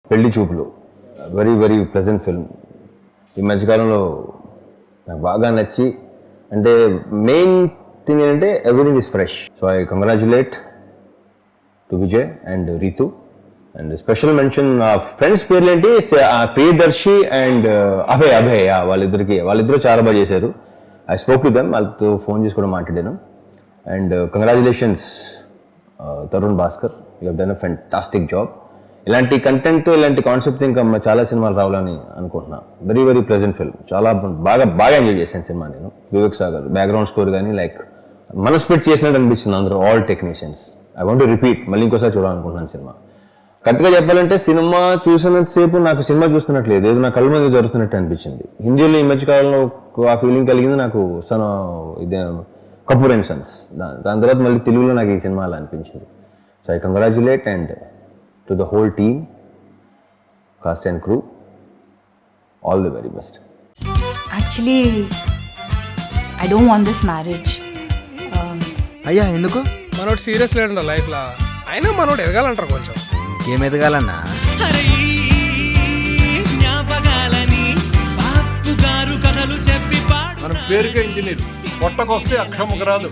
పెళ్లి చూపులు very very pleasant film. ఈ మధ్యకాలంలో నాకు బాగా నచ్చి, అంటే మెయిన్ థింగ్ ఏంటంటే everything is fresh. So I congratulate to Vijay and Ritu. And special mention friends పేర్లు ఏంటి, ప్రియదర్శి అండ్ అభయ్ వాళ్ళిద్దరు చాలా బాగా చేశారు. ఐ స్పోక్ టు దెమ్, వాళ్ళతో ఫోన్ చేసి కూడా మాట్లాడాను. And congratulations Tarun Bhaskar, you have done a fantastic job. ఇలాంటి కంటెంట్, ఇలాంటి కాన్సెప్ట్ ఇంకా చాలా సినిమాలు రావాలని అనుకుంటున్నా. వెరీ వెరీ ప్లెజెంట్ ఫిల్మ్, చాలా బాగా ఎంజాయ్ చేశాను సినిమా నేను. వివేక్ సాగర్ బ్యాక్గ్రౌండ్ స్కోర్ కానీ లైక్ మనస్పెట్ చేసినట్టు అనిపించింది అందరూ, all technicians. I want to repeat, మళ్ళీ ఇంకోసారి చూడాలనుకుంటున్నాను సినిమా. కరెక్ట్గా చెప్పాలంటే సినిమా చూసినంతసేపు నాకు సినిమా చూస్తున్నట్లేదు, ఏదో నా కళ్ళ మీద జరుగుతున్నట్టు అనిపించింది. హిందీలో ఈ మధ్య కాలంలో ఆ ఫీలింగ్ కలిగింది నాకు ఇదే కపూర్ అండ్ సన్స్. దాని తర్వాత మళ్ళీ తెలుగులో నాకు ఈ సినిమా అలా అనిపించింది. So I congratulate and to the whole team, cost and crew, all the very best. Actually I don't want this marriage. అయ్యా ఎందుకు? మనోడు సీరియస్ లేడంట లైఫ్లో, అయినా మనోడు ఎదగాలంటారు కొంచెం. ఏం ఎదగాలన్నా? మన పేరుకే ఇంజనీర్, పొట్టకొస్తే అక్షముకు రాదు.